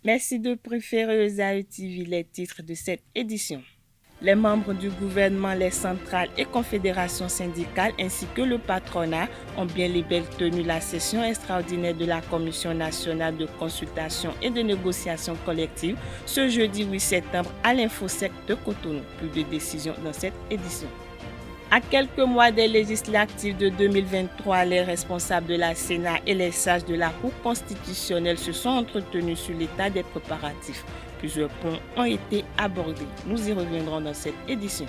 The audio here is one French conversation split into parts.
Merci de préférer ESAE TV les titres de cette édition. Les membres du gouvernement, les centrales et confédérations syndicales ainsi que le patronat ont bien libellé tenu la session extraordinaire de la Commission nationale de consultation et de négociation collective ce jeudi 8 septembre à l'Infosec de Cotonou. Plus de décisions dans cette édition. À quelques mois des législatives de 2023, les responsables de la Sénat et les sages de la Cour constitutionnelle se sont entretenus sur l'état des préparatifs. Plusieurs points ont été abordés. Nous y reviendrons dans cette édition.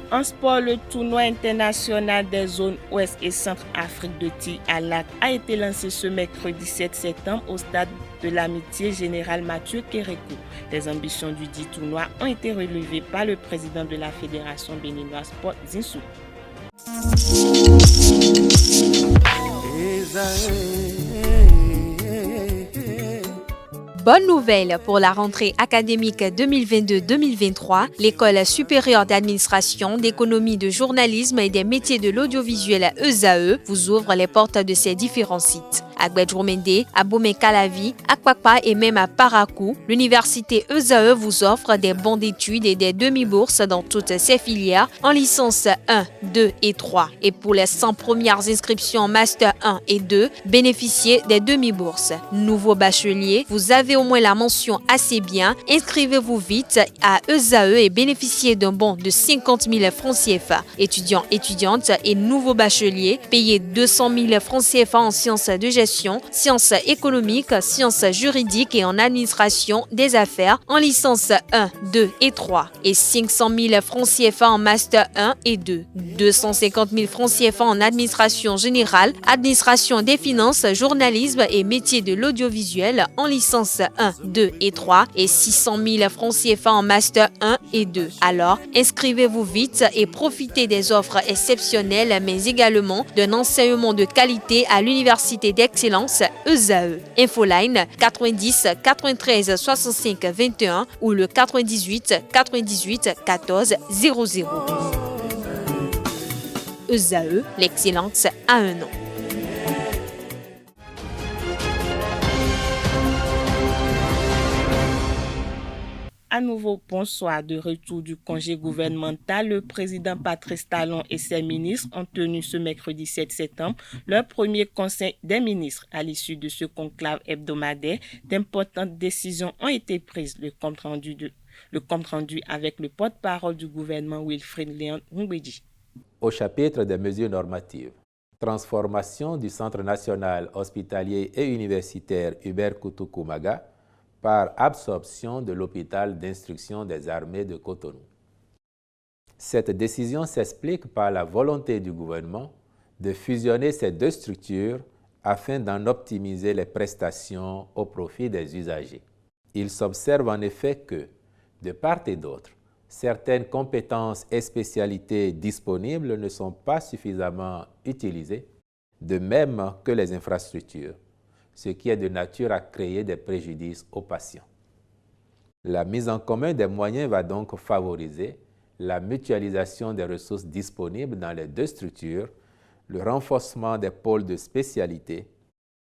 En sport, le tournoi international des zones Ouest et Centre-Afrique de tir à l'arc a été lancé ce mercredi 7 septembre au stade de l'Amitié Général Mathieu Kérékou. Les ambitions du dit tournoi ont été relevées par le président de la Fédération béninoise Sport Zinsou. Bonne nouvelle pour la rentrée académique 2022-2023, l'École supérieure d'administration, d'économie, de journalisme et des métiers de l'audiovisuel ESAE vous ouvre les portes de ses différents sites. À Gbedjomende, à Bomé-Calavi, à Kwakpa et même à Parakou, l'université ESAE vous offre des bons d'études et des demi-bourses dans toutes ses filières en licence 1, 2 et 3. Et pour les 100 premières inscriptions en master 1 et 2, bénéficiez des demi-bourses. Nouveau bachelier, vous avez au moins la mention assez bien, inscrivez-vous vite à ESAE et bénéficiez d'un bon de 50 000 francs CFA. Étudiants, étudiantes et nouveaux bacheliers, payez 200 000 francs CFA en sciences de gestion, sciences économiques, sciences juridiques et en administration des affaires en licence 1, 2 et 3 et 500 000 francs CFA en master 1 et 2, 250 000 francs CFA en administration générale, administration des finances, journalisme et métiers de l'audiovisuel en licence 1, 2 et 3 et 600 000 francs CFA en master 1 et 2. Alors, inscrivez-vous vite et profitez des offres exceptionnelles mais également d'un enseignement de qualité à l'université d'excellence ESAE. Infoline 90 93 65 21 ou le 98 98 14 00. ESAE, l'excellence à un nom. À nouveau, bonsoir. De retour du congé gouvernemental, le président Patrice Talon et ses ministres ont tenu ce mercredi 7 septembre leur premier conseil des ministres. À l'issue de ce conclave hebdomadaire, d'importantes décisions ont été prises. Le compte rendu avec le porte-parole du gouvernement Wilfrid Léon Ngwedji. Au chapitre des mesures normatives, transformation du Centre national hospitalier et universitaire Hubert Koutoukou-Maga par absorption de l'hôpital d'instruction des armées de Cotonou. Cette décision s'explique par la volonté du gouvernement de fusionner ces deux structures afin d'en optimiser les prestations au profit des usagers. Il s'observe en effet que, de part et d'autre, certaines compétences et spécialités disponibles ne sont pas suffisamment utilisées, de même que les infrastructures, ce qui est de nature à créer des préjudices aux patients. La mise en commun des moyens va donc favoriser la mutualisation des ressources disponibles dans les deux structures, le renforcement des pôles de spécialité,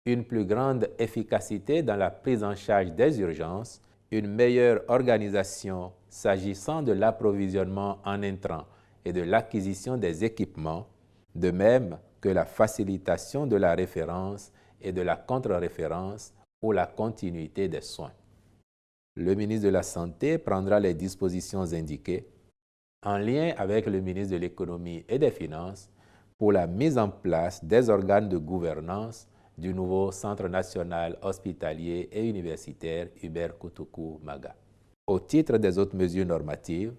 une plus grande efficacité dans la prise en charge des urgences, une meilleure organisation s'agissant de l'approvisionnement en intrants et de l'acquisition des équipements, de même que la facilitation de la référence et de la contre-référence ou la continuité des soins. Le ministre de la Santé prendra les dispositions indiquées en lien avec le ministre de l'Économie et des Finances pour la mise en place des organes de gouvernance du nouveau Centre national hospitalier et universitaire Hubert Koutoukou-Maga. Au titre des autres mesures normatives,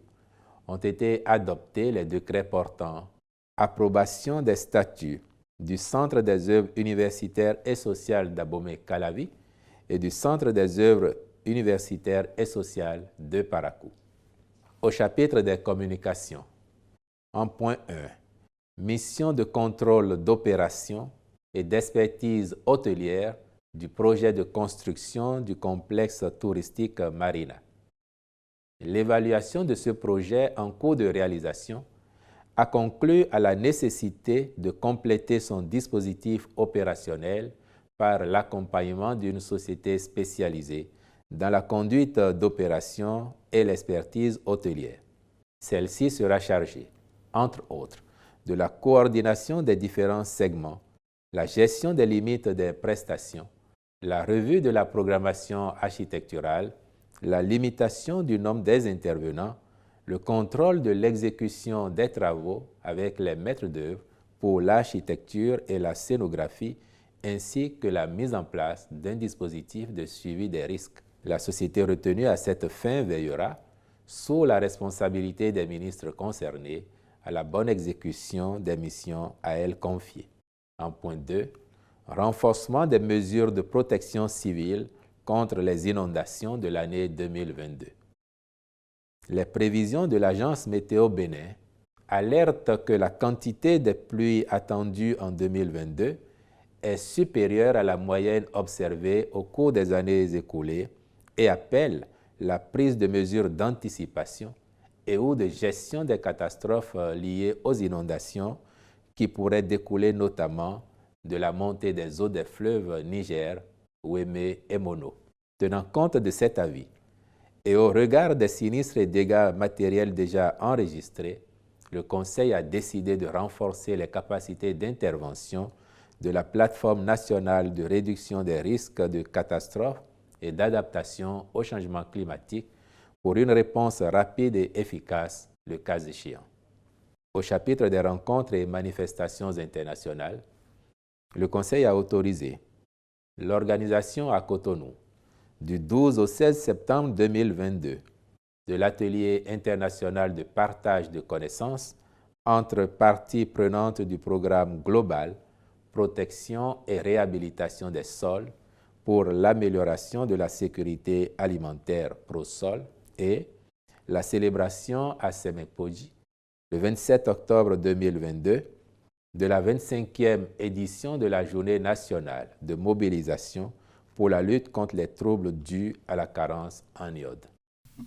ont été adoptés les décrets portant approbation des statuts du Centre des œuvres universitaires et sociales d'Abomey-Calavi et du Centre des œuvres universitaires et sociales de Parakou. Au chapitre des communications, en point 1, mission de contrôle d'opération et d'expertise hôtelière du projet de construction du complexe touristique Marina. L'évaluation de ce projet en cours de réalisation a conclu à la nécessité de compléter son dispositif opérationnel par l'accompagnement d'une société spécialisée dans la conduite d'opérations et l'expertise hôtelière. Celle-ci sera chargée, entre autres, de la coordination des différents segments, la gestion des limites des prestations, la revue de la programmation architecturale, la limitation du nombre des intervenants, le contrôle de l'exécution des travaux avec les maîtres d'œuvre pour l'architecture et la scénographie, ainsi que la mise en place d'un dispositif de suivi des risques. La société retenue à cette fin veillera, sous la responsabilité des ministres concernés, à la bonne exécution des missions à elle confiées. En point 2, renforcement des mesures de protection civile contre les inondations de l'année 2022. Les prévisions de l'Agence Météo Bénin alertent que la quantité des pluies attendues en 2022 est supérieure à la moyenne observée au cours des années écoulées et appellent la prise de mesures d'anticipation et ou de gestion des catastrophes liées aux inondations qui pourraient découler notamment de la montée des eaux des fleuves Niger, Ouémé et Mono. Tenant compte de cet avis et au regard des sinistres et dégâts matériels déjà enregistrés, le Conseil a décidé de renforcer les capacités d'intervention de la plateforme nationale de réduction des risques de catastrophes et d'adaptation au changement climatique pour une réponse rapide et efficace, le cas échéant. Au chapitre des rencontres et manifestations internationales, le Conseil a autorisé l'organisation à Cotonou du 12 au 16 septembre 2022 de l'atelier international de partage de connaissances entre parties prenantes du programme global Protection et réhabilitation des sols pour l'amélioration de la sécurité alimentaire ProSol et la célébration à Semekpoji le 27 octobre 2022 de la 25e édition de la Journée nationale de mobilisation pour la lutte contre les troubles dus à la carence en iode.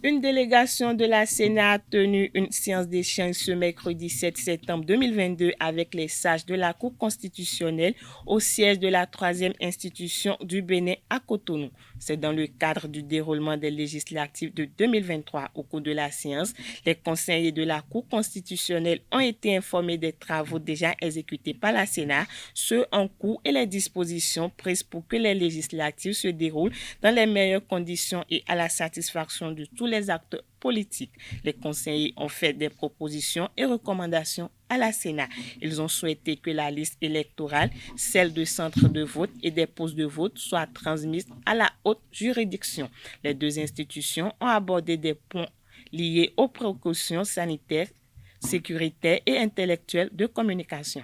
Une délégation de la Sénat a tenu une séance d'échange ce mercredi 7 septembre 2022 avec les sages de la Cour constitutionnelle au siège de la 3e institution du Bénin à Cotonou. C'est dans le cadre du déroulement des législatives de 2023. Au cours de la séance, les conseillers de la Cour constitutionnelle ont été informés des travaux déjà exécutés par la Sénat, ceux en cours et les dispositions prises pour que les législatives se déroulent dans les meilleures conditions et à la satisfaction de tous les acteurs politiques. Les conseillers ont fait des propositions et recommandations à la Sénat. Ils ont souhaité que la liste électorale, celle de centres de vote et des postes de vote soient transmises à la haute juridiction. Les deux institutions ont abordé des points liés aux précautions sanitaires, sécuritaires et intellectuelles de communication.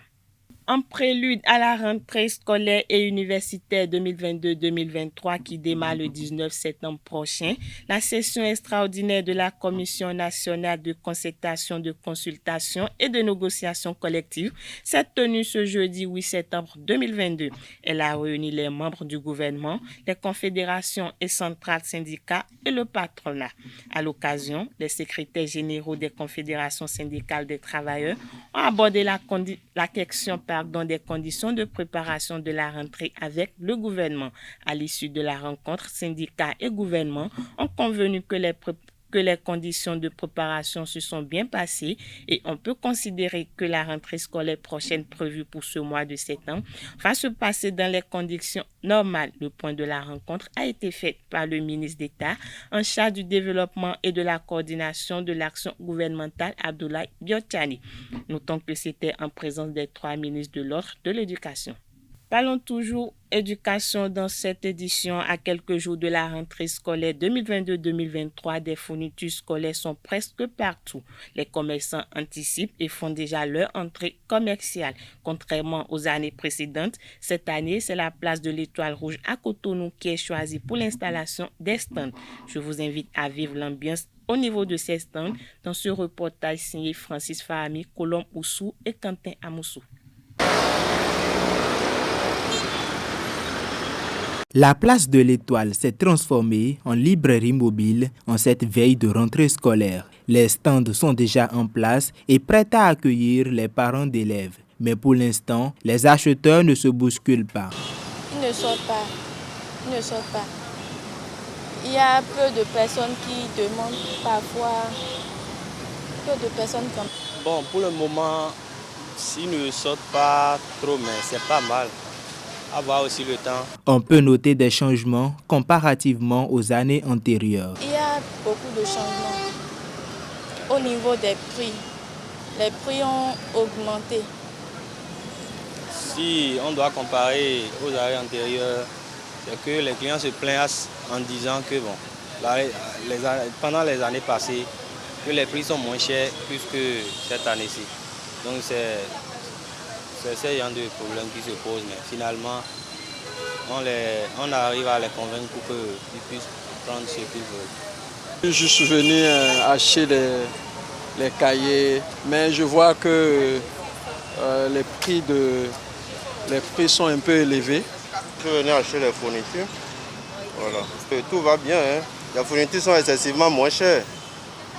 En prélude à la rentrée scolaire et universitaire 2022-2023 qui démarre le 19 septembre prochain, la session extraordinaire de la Commission nationale de concertation, de consultation et de négociation collective s'est tenue ce jeudi 8 septembre 2022. Elle a réuni les membres du gouvernement, les confédérations et centrales syndicats et le patronat. À l'occasion, les secrétaires généraux des confédérations syndicales des travailleurs ont abordé la question des conditions de préparation de la rentrée avec le gouvernement. À l'issue de la rencontre, syndicats et gouvernement ont convenu que les conditions de préparation se sont bien passées et on peut considérer que la rentrée scolaire prochaine prévue pour ce mois de septembre va se passer dans les conditions normales. Le point de la rencontre a été fait par le ministre d'État en charge du développement et de la coordination de l'action gouvernementale, Abdoulaye Biotchani. Notons que c'était en présence des 3 ministres de l'ordre de l'éducation. Parlons toujours éducation dans cette édition. À quelques jours de la rentrée scolaire 2022-2023, des fournitures scolaires sont presque partout. Les commerçants anticipent et font déjà leur entrée commerciale. Contrairement aux années précédentes, cette année, c'est la place de l'Étoile Rouge à Cotonou qui est choisie pour l'installation des stands. Je vous invite à vivre l'ambiance au niveau de ces stands dans ce reportage signé Francis Fahami, Colombe Oussou et Quentin Amoussou. La place de l'Étoile s'est transformée en librairie mobile en cette veille de rentrée scolaire. Les stands sont déjà en place et prêts à accueillir les parents d'élèves. Mais pour l'instant, les acheteurs ne se bousculent pas. Ils ne sortent pas. Il y a peu de personnes qui demandent parfois, peu de personnes comme... Bon, pour le moment, s'ils ne sortent pas trop, mais c'est pas mal. Avoir aussi le temps. On peut noter des changements comparativement aux années antérieures. Il y a beaucoup de changements au niveau des prix. Les prix ont augmenté. Si on doit comparer aux années antérieures, c'est que les clients se plaignent en disant que bon, pendant les années passées, que les prix sont moins chers plus que cette année-ci. Donc c'est ce genre de problème qui se pose, mais finalement, on arrive à les convaincre pour qu'ils puissent prendre ce qu'ils veulent. Je suis venu acheter les cahiers, mais je vois que les prix sont un peu élevés. Je suis venu acheter les fournitures. Voilà. Tout va bien. Hein. Les fournitures sont excessivement moins chères.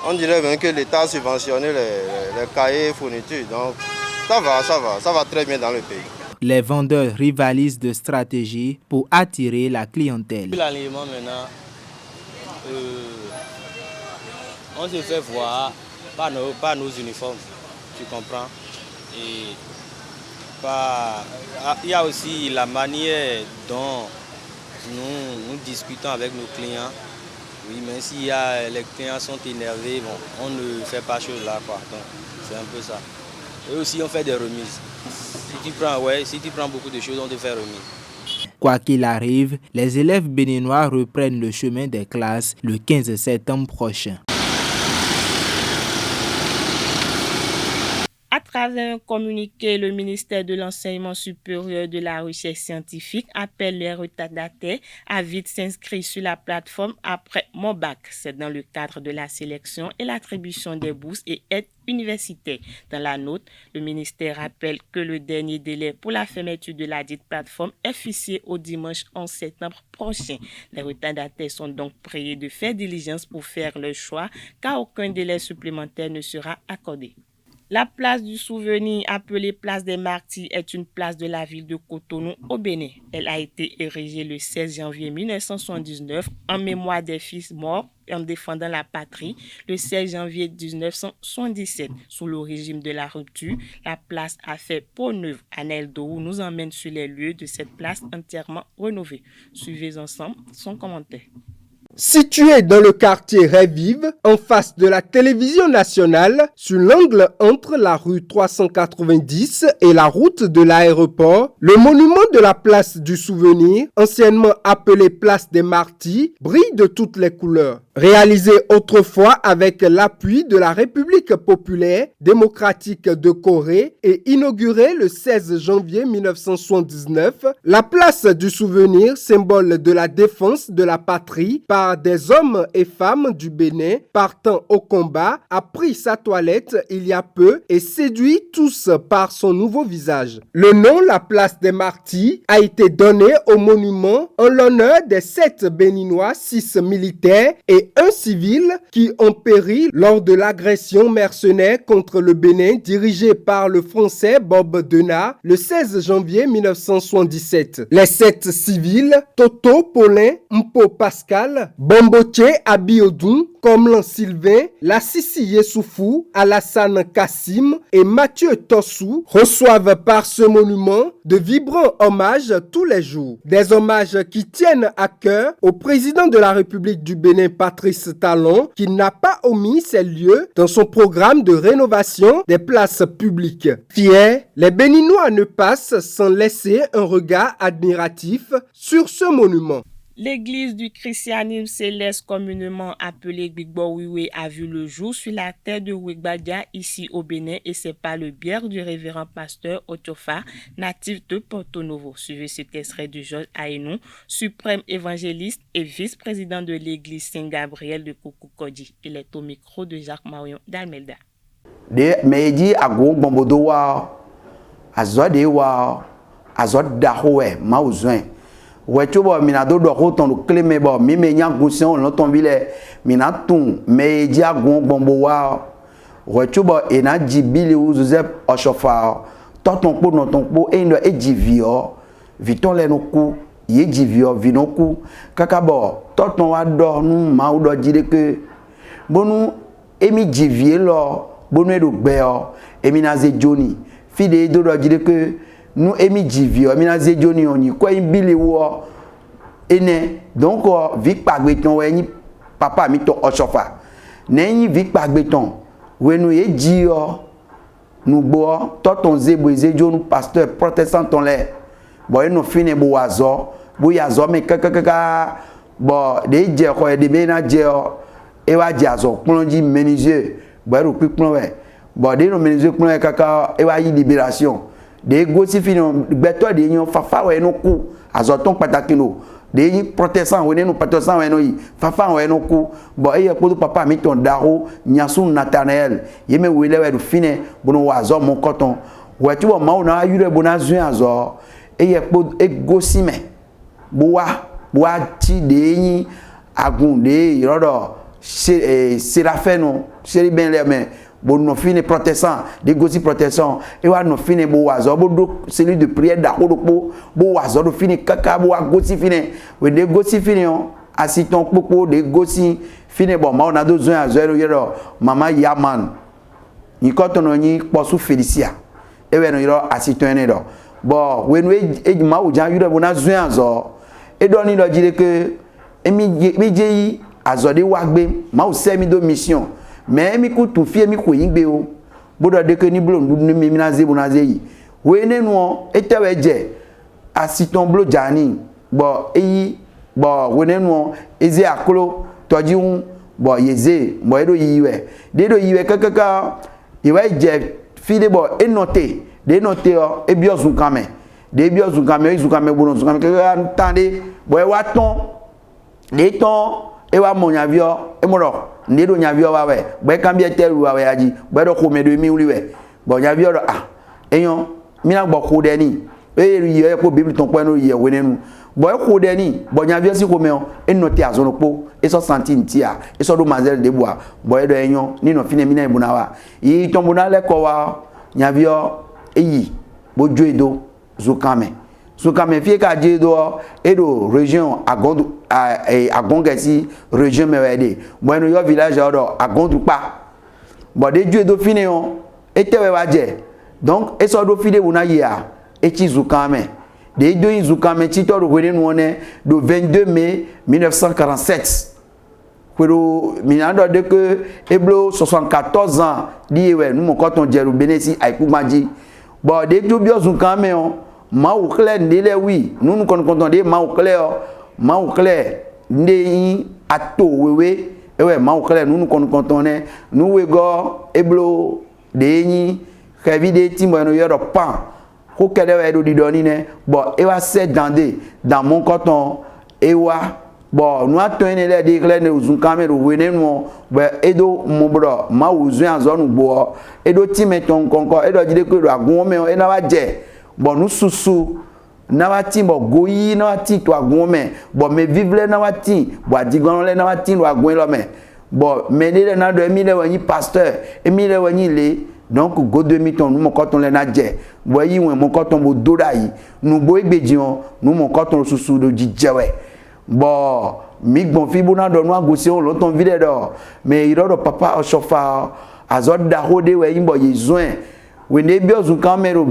On dirait même que l'État a subventionné les cahiers et fournitures. Donc ça va très bien dans le pays. Les vendeurs rivalisent de stratégies pour attirer la clientèle. L'alignement maintenant, on se fait voir par nos uniformes, tu comprends. Et il y a aussi la manière dont nous discutons avec nos clients. Oui, mais si les clients sont énervés, bon, on ne fait pas chose là, quoi. Donc c'est un peu ça. Et aussi on fait des remises. Si tu prends beaucoup de choses, on te fait remise. Quoi qu'il arrive, les élèves béninois reprennent le chemin des classes le 15 septembre prochain. À travers un communiqué, le ministère de l'Enseignement supérieur de la Recherche scientifique appelle les retardataires à vite s'inscrire sur la plateforme après mon bac. C'est dans le cadre de la sélection et l'attribution des bourses et aides universitaires. Dans la note, le ministère rappelle que le dernier délai pour la fermeture de la dite plateforme est fixé au dimanche 11 septembre prochain. Les retardataires sont donc priés de faire diligence pour faire leur choix, car aucun délai supplémentaire ne sera accordé. La place du souvenir, appelée place des Martyrs, est une place de la ville de Cotonou au Bénin. Elle a été érigée le 16 janvier 1979 en mémoire des fils morts en défendant la patrie le 16 janvier 1977. Sous le régime de la rupture, la place a fait peau neuve. Anel Dourou nous emmène sur les lieux de cette place entièrement rénovée. Suivez ensemble son commentaire. Situé dans le quartier Rêve-Vive, en face de la télévision nationale, sur l'angle entre la rue 390 et la route de l'aéroport, le monument de la place du souvenir, anciennement appelé place des Martyrs, brille de toutes les couleurs. Réalisé autrefois avec l'appui de la République populaire démocratique de Corée et inauguré le 16 janvier 1979, la place du souvenir, symbole de la défense de la patrie par des hommes et femmes du Bénin partant au combat, a pris sa toilette il y a peu et séduit tous par son nouveau visage. Le nom, la place des Martyrs, a été donné au monument en l'honneur des 7 Béninois, 6 militaires et 1 civil qui ont péri lors de l'agression mercenaire contre le Bénin dirigée par le Français Bob Denard le 16 janvier 1977. Les 7 civils, Toto Paulin, Mpo Pascal, Bamboche Abiodun, Komlan Sylvain, Lassisi Yessoufou, Alassane Kassim et Mathieu Tossou reçoivent par ce monument de vibrants hommages tous les jours. Des hommages qui tiennent à cœur au président de la République du Bénin, Patrice Talon, qui n'a pas omis ces lieux dans son programme de rénovation des places publiques. Fiers, les Béninois ne passent sans laisser un regard admiratif sur ce monument. L'église du christianisme céleste, communément appelée Gbigbo-Wiwe, a vu le jour sur la terre de Wigbadia, ici au Bénin, et c'est par le biais du révérend pasteur Otiofa, natif de Porto Novo. Suivez cet extrait de Georges Aïnou, suprême évangéliste et vice-président de l'église Saint-Gabriel de Koukoukodji. Il est au micro de Jacques Marion d'Almelda. Meji ago bombodo wa azode wa azode dahoe mauzwen wetubo minado do hoton do kleme bo mi me nya gusion lo ton bile minatun meji ago bombo wa wetubo ena jibili uzuzep oshofa toton po no ton po endo ejivio viton le no ku ye jivio vinoku kaka bo toton wa do nu ma o do jide ke bonu emi jivie lo bonu edo gbe o emi na ze joni fide do do jide ke nu emi jivio emi na ze joni oni ko bile wo ene donc vik pagbeton we ni papa mi to osofa neyin vik pagbeton we nu ye ji o nu gbo toton zebo ezejo nu pasteur protestant ton le bo eno fine bo wazo bo yazo me kakaka bo de je ko de be na je o e wa je azo plonji meniseur bo ero pipon we bo de no meniseur plon e kaka e wa yi libération de go si fine gbeto de yan fafa we no ku azo ton pataki no de protestant we no protestant we no yi fafa we no ku bo e ko papa mi ton daro nyasu Nathanael yeme we le we do fine bo no wazo mon coton we ti bo ma o na yure bo na zun azo e ko e go si me bo wa ti de yin agun de irodo serafeno seri ben le me bo no fine protestant de go si protestant e wa no fine bo wazo bo do celui de prière da kodokpo bo wazo do fine kaka bo wa go si fine we de go si fine on asiton popo de go si fine bo ma ona do zun azo yero mama yaman ni kotono ni posu felicia e we no yero asiton ene do bo we no e ma o jan yuro bo na zun azo e do ni lo jire ke emi je yi azo de wa gbe ma o se mi do mission mais mi ko tu fie mi ko yingbe o bodo de ke ni blo ndu mi na ze bo na ze yi we nenu o e tewe je asiton blo jani bo eyi bo we nenu o eze akolo toji un bo yeze bo edo yiwe de do yiwe kakaka iwe je fide bo enote de note o e bi ozun kame de bi ozun kame bo no zun kame kakaka tande bo e wa ton de ton e wa mo nyavio e mo ro ndedo nyavio wa we gbe kan bi eteru wa we aji gbe do ko medo mi uri we bo nyavio do eyan mi na gbo ko de ni e ri ye ko bible ton po no ye we nenu bo ko de ni bo nyavio si ko me o e note azono po e so santin tia e so do mazel de bois bo e do eyan ni no fine mi na ibuna wa yi ton buna le ko wa nyavio eyi bo jo edo zukame fie ka je do edo région agongesi région mewede bueno yo village odo agondu pa bo de ju edo fine on etewe wa je donc eso do fide wona ya echi zukame de do zukame ti to do wele nu one do 22 mai 1947 kwero minando de que eblo 74 ans di we nu mo koton jeru benesi aikumaji bo de ju bi zukame on ma ou clair ndele oui nous nous comptons de ma ou clair ndé ato wewe ewe ma ou clair nous comptons ne nous we go eblo de yin kevide timbo no yoro pan ko kede we do didoni ne bo e wa se dans mon coton e wa bo nous atone le de clair ne uzun kamero we ne no bo edo mo bro ma uzun azonu bo edo timeton konko edo jide ko do agun me e na wa je bon nous susu na wati bo goyi na wati to agun me bo me vivre na wati bo adigan le na wati lo agun lo me bo me le na do emi le wani pasteur emi le wani le donc go 2000 ton nous mon coton le na je bo yi won mon coton bo dora yi nous bo egbeji on nous mon coton susu do jijewe bo mi gbon fi bo na do nu agosi on lo ton vide do me iro do papa o sofa azod da hode we yin bo yezun Wende biozu kamero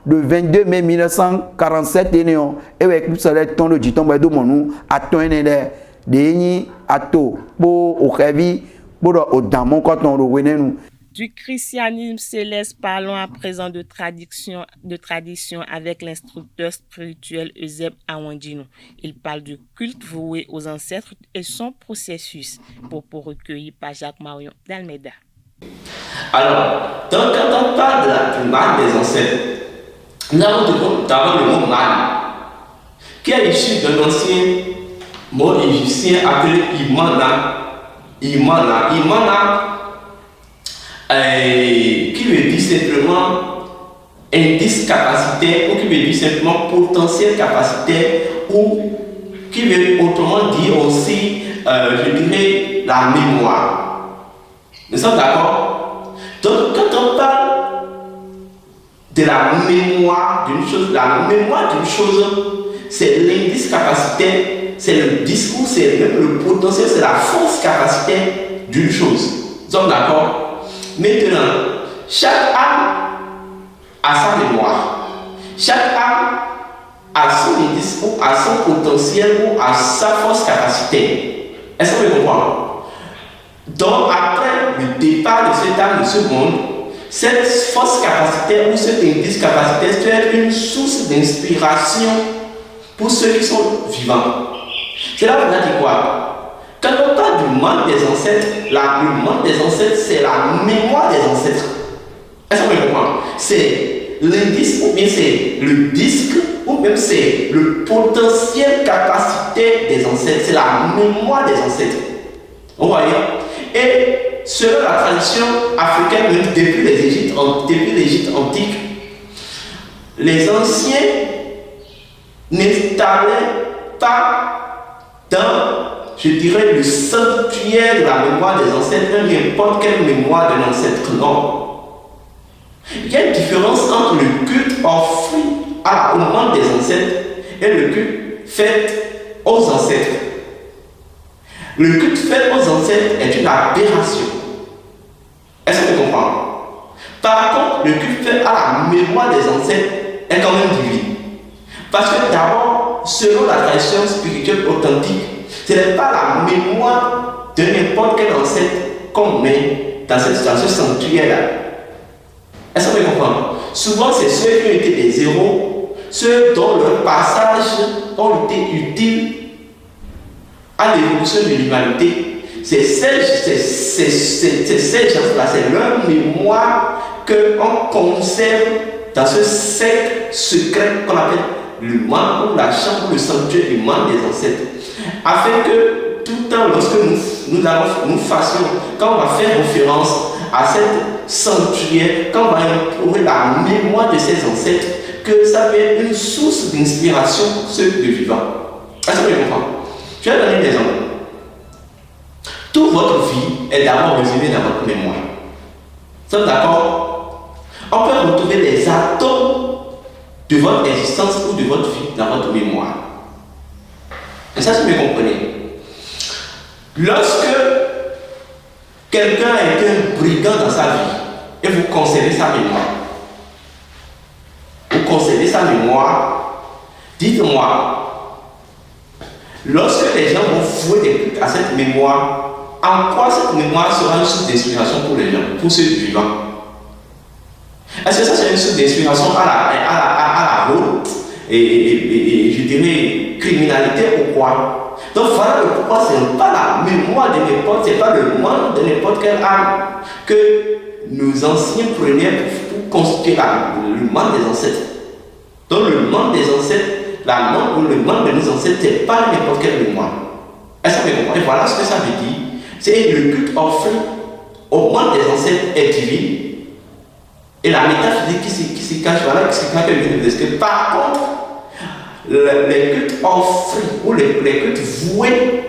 de 22 mai 1947 enion ewe kusale ton de jiton ba do monu atonene de yin ato po okevi bodo odamon koton ro wenenu. Du christianisme céleste, parlons à présent de tradition avec l'instructeur spirituel Euseb Awandino. Il parle du culte voué aux ancêtres et son processus pour recueillir par Jacques Marion d'Almeida. Alors, quand on parle de la primaire des ancêtres, nous avons le mot man, qui est issu d'un ancien mot égyptien appelé Imana, qui veut dire simplement indice capacitaire ou qui veut dire simplement potentiel capacitaire ou qui veut autrement dire aussi, je dirais, la mémoire. Nous sommes d'accord? Donc, quand on parle de la mémoire d'une chose. La mémoire d'une chose, c'est l'indice capacitaire, c'est le discours, c'est même le potentiel, c'est la force capacitaire d'une chose. Nous sommes d'accord? Maintenant, chaque âme a sa mémoire. Chaque âme a son indice ou a son potentiel ou a sa force capacitaire. Est-ce que vous comprenez? Donc, après le départ de cette âme de ce monde, cette force capacitaire ou cet indice capacitaire peut être une source d'inspiration pour ceux qui sont vivants. C'est là où on a dit quoi? Quand on parle du monde des ancêtres, le monde des ancêtres, c'est la mémoire des ancêtres. Est-ce que vous comprenez? C'est l'indice ou bien c'est le disque ou même c'est le potentiel capacitaire des ancêtres. C'est la mémoire des ancêtres. Vous voyez? Et selon la tradition africaine, même depuis l'Égypte antique, les anciens n'installaient pas dans, je dirais, le sanctuaire de la mémoire des ancêtres, n'importe quelle mémoire de l'ancêtre. Non. Il y a une différence entre le culte offert au moment des ancêtres et le culte fait aux ancêtres. Le culte fait aux ancêtres est une aberration. Est-ce que vous comprenez? Par contre, le culte fait à la mémoire des ancêtres est quand même divin. Parce que d'abord, selon la tradition spirituelle authentique, ce n'est pas la mémoire de n'importe quel ancêtre qu'on met dans ce sanctuaire-là. Est-ce que vous comprenez? Souvent, c'est ceux qui ont été des héros, ceux dont leur passage ont été utile à l'évolution de l'humanité. C'est ces gens-là, c'est leur mémoire qu'on conserve dans ce cercle secret qu'on appelle le monde ou la chambre, le sanctuaire du monde des ancêtres. Afin que tout le temps, lorsque nous fassions, quand on va faire référence à cette sanctuaire, quand on va implorer la mémoire de ces ancêtres, que ça peut être une source d'inspiration pour ceux de vivants. Est-ce que vous comprenez? Je vais donner des exemples. Toute votre vie est d'abord résumée dans votre mémoire. Vous êtes d'accord? On peut retrouver les atomes de votre existence ou de votre vie dans votre mémoire. Et ça, si vous me comprenez. Lorsque quelqu'un a été un brigand dans sa vie et vous conservez sa mémoire, dites-moi, lorsque les gens vont vouer des cultes à cette mémoire, en quoi cette mémoire sera une source d'inspiration pour les gens, pour ceux vivants? Est-ce que ça c'est une source d'inspiration à la haute et je dirais criminalité ou quoi? Donc voilà le pourquoi ce n'est pas la mémoire de n'importe, c'est pas le monde de n'importe quelle âme que nos anciens prenaient pour constituer le monde des ancêtres. Donc le monde des ancêtres, le monde de nos ancêtres, ce n'est pas n'importe quelle mémoire. Est-ce que vous comprenez? Voilà ce que ça veut dire. C'est le culte offert au monde des ancêtres est divin. Et la métaphysique qui se cache, voilà, qui se cache que par contre, les cultes offrés ou les cultes voués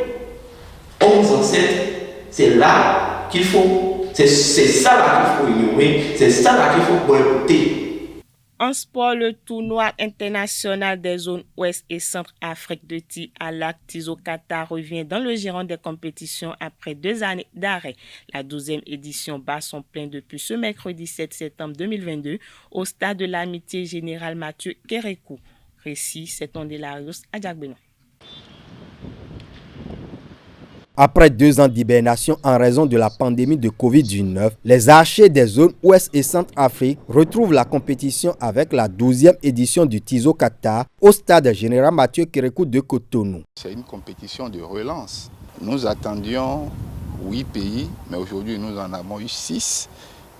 aux ancêtres, c'est là qu'il faut, c'est ça là qu'il faut ignorer, c'est ça là qu'il faut boycotter. En sport, le tournoi international des zones Ouest et Centre-Afrique de tir à l'arc Tizo Kata revient dans le giron des compétitions après 2 années d'arrêt. La 12e édition bat son plein depuis ce mercredi 7 septembre 2022 au stade de l'Amitié Général Mathieu Kérékou. Récit, c'est Tondelarius Adjagbeno. Après 2 ans d'hibernation en raison de la pandémie de Covid-19, les archers des zones Ouest et Centre-Afrique retrouvent la compétition avec la 12e édition du Tizo Kata au stade général Mathieu Kérékou de Cotonou. C'est une compétition de relance. Nous attendions 8 pays, mais aujourd'hui nous en avons eu 6.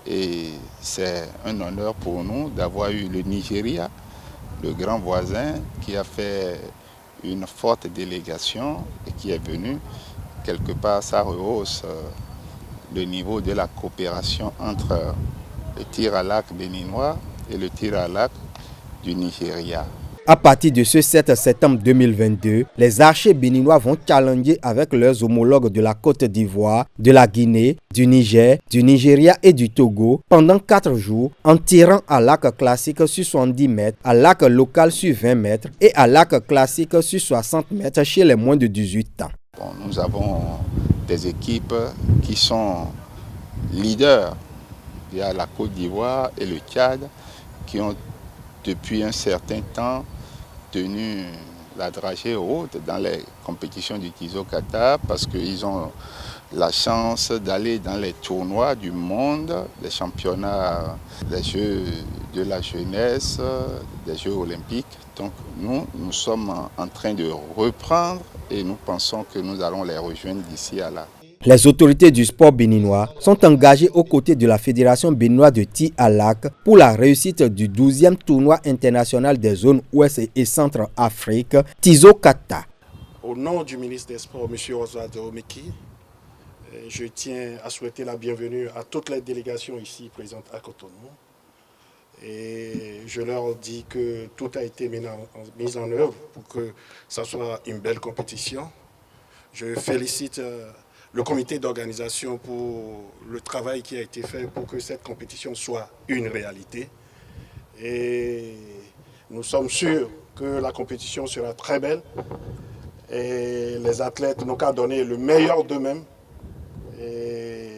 Et c'est un honneur pour nous d'avoir eu le Nigeria, le grand voisin, qui a fait une forte délégation et qui est venu. Quelque part, ça rehausse le niveau de la coopération entre le tir à l'arc béninois et le tir à l'arc du Nigeria. À partir de ce 7 septembre 2022, les archers béninois vont challenger avec leurs homologues de la Côte d'Ivoire, de la Guinée, du Niger, du Nigeria et du Togo pendant 4 jours en tirant à l'arc classique sur 70 mètres, à l'arc local sur 20 mètres et à l'arc classique sur 60 mètres chez les moins de 18 ans. Bon, nous avons des équipes qui sont leaders via la Côte d'Ivoire et le Tchad qui ont depuis un certain temps tenu la dragée haute dans les compétitions du Tizo Qatar parce qu'ils ont la chance d'aller dans les tournois du monde, les championnats, les Jeux de la jeunesse, des Jeux olympiques. Donc nous sommes en train de reprendre et nous pensons que nous allons les rejoindre d'ici à là. Les autorités du sport béninois sont engagées aux côtés de la Fédération béninoise de tir à l'arc pour la réussite du 12e tournoi international des zones Ouest et Centre-Afrique, Tizo Qatar. Au nom du ministre des Sports, M. Oswald Omeki, je tiens à souhaiter la bienvenue à toutes les délégations ici présentes à Cotonou. Et je leur dis que tout a été mis en œuvre pour que ça soit une belle compétition. Je félicite le comité d'organisation pour le travail qui a été fait pour que cette compétition soit une réalité. Et nous sommes sûrs que la compétition sera très belle. Et les athlètes n'ont qu'à donner le meilleur d'eux-mêmes. Et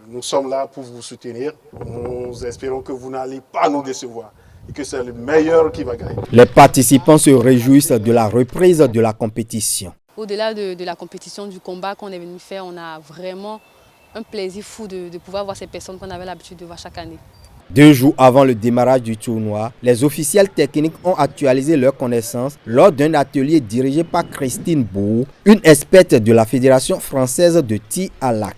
nous sommes là pour vous soutenir. Nous espérons que vous n'allez pas nous décevoir et que c'est le meilleur qui va gagner. Les participants se réjouissent de la reprise de la compétition. Au-delà de la compétition, du combat qu'on est venu faire, on a vraiment un plaisir fou de pouvoir voir ces personnes qu'on avait l'habitude de voir chaque année. 2 jours avant le démarrage du tournoi, les officiels techniques ont actualisé leurs connaissances lors d'un atelier dirigé par Christine Bou, une experte de la Fédération française de tir à l'arc.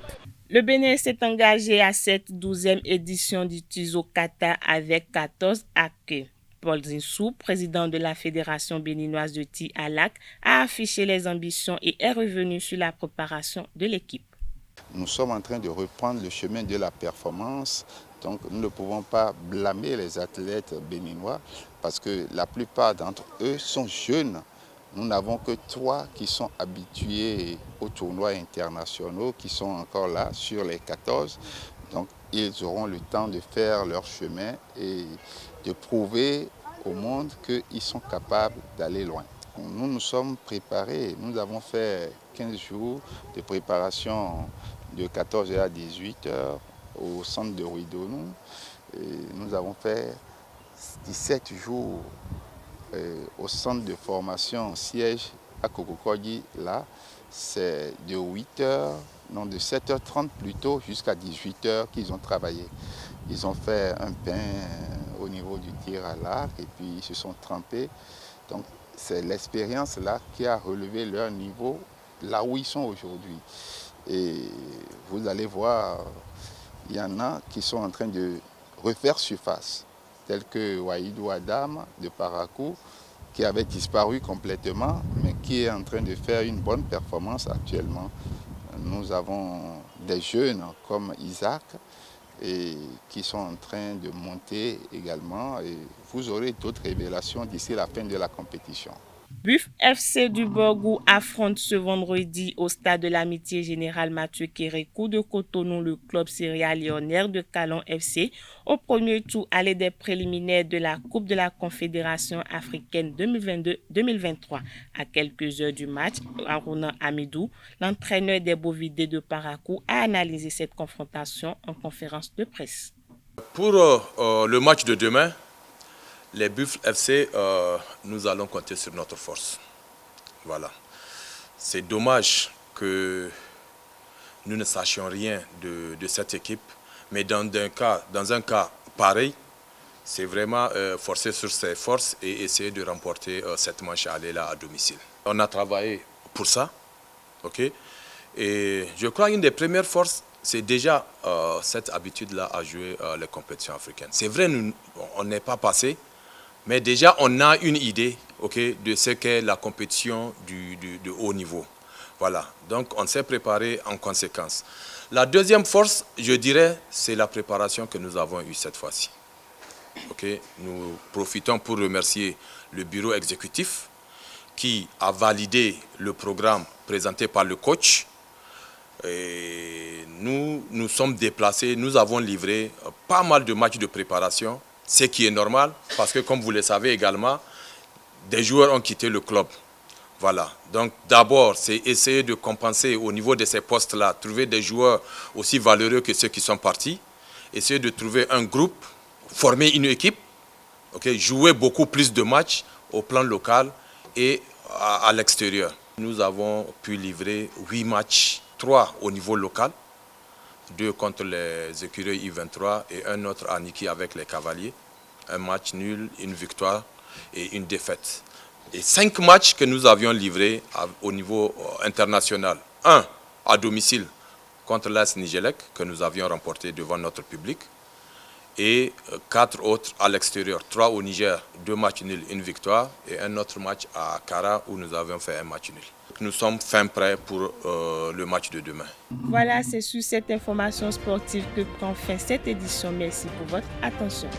Le Bénin s'est engagé à cette 12e édition du Tizo Qatar avec 14 actes. Paul Zinsou, président de la Fédération béninoise de tir à l'arc, a affiché les ambitions et est revenu sur la préparation de l'équipe. Nous sommes en train de reprendre le chemin de la performance, donc nous ne pouvons pas blâmer les athlètes béninois parce que la plupart d'entre eux sont jeunes. Nous n'avons que 3 qui sont habitués aux tournois internationaux, qui sont encore là sur les 14. Donc ils auront le temps de faire leur chemin et de prouver au monde qu'ils sont capables d'aller loin. Nous nous sommes préparés, nous avons fait 15 jours de préparation de 14h à 18h au centre de Ruidonou. Nous avons fait 17 jours au centre de formation siège à Kokokogi. Là, c'est de 8h, non de 7h30 plutôt jusqu'à 18h qu'ils ont travaillé. Ils ont fait un pain au niveau du tir à l'arc et puis ils se sont trempés. Donc c'est l'expérience là qui a relevé leur niveau là où ils sont aujourd'hui. Et vous allez voir, il y en a qui sont en train de refaire surface, tels que Waïdou Adam de Parakou, qui avait disparu complètement, mais qui est en train de faire une bonne performance actuellement. Nous avons des jeunes comme Isaac, et qui sont en train de monter également. Et vous aurez d'autres révélations d'ici la fin de la compétition. Buff FC du Borgou affronte ce vendredi au stade de l'Amitié Général Mathieu Kérékou de Cotonou le club Sierra Leonaire de Calon FC au premier tour aller des préliminaires de la Coupe de la Confédération africaine 2022-2023. À quelques heures du match, Aruna Amidou, l'entraîneur des Bovidés de Parakou, a analysé cette confrontation en conférence de presse. Pour le match de demain, les Buffles FC, nous allons compter sur notre force. Voilà. C'est dommage que nous ne sachions rien de cette équipe, mais dans un cas pareil, c'est vraiment forcer sur ses forces et essayer de remporter cette manche aller-là à domicile. On a travaillé pour ça, ok? Et je crois qu'une des premières forces, c'est déjà cette habitude-là à jouer les compétitions africaines. C'est vrai, on n'est pas passé, mais déjà, on a une idée de ce qu'est la compétition de haut niveau. Voilà, donc on s'est préparé en conséquence. La deuxième force, je dirais, c'est la préparation que nous avons eue cette fois-ci. Nous profitons pour remercier le bureau exécutif qui a validé le programme présenté par le coach. Et nous sommes déplacés, nous avons livré pas mal de matchs de préparation, ce qui est normal parce que comme vous le savez également, des joueurs ont quitté le club. Voilà, donc d'abord c'est essayer de compenser au niveau de ces postes-là, trouver des joueurs aussi valeureux que ceux qui sont partis, essayer de trouver un groupe, former une équipe, jouer beaucoup plus de matchs au plan local et à l'extérieur. Nous avons pu livrer 8 matchs, 3 au niveau local, 2 contre les écureuils I23 et un autre à Niki avec les Cavaliers. Un match nul, une victoire et une défaite. Et 5 matchs que nous avions livrés au niveau international. 1 à domicile contre l'AS Nigelec que nous avions remporté devant notre public. Et 4 autres à l'extérieur. 3 au Niger, 2 matchs nuls, une victoire. Et un autre match à Kara où nous avions fait un match nul. Nous sommes fin prêts pour le match de demain. Voilà, c'est sur cette information sportive que prend fin cette édition. Merci pour votre attention.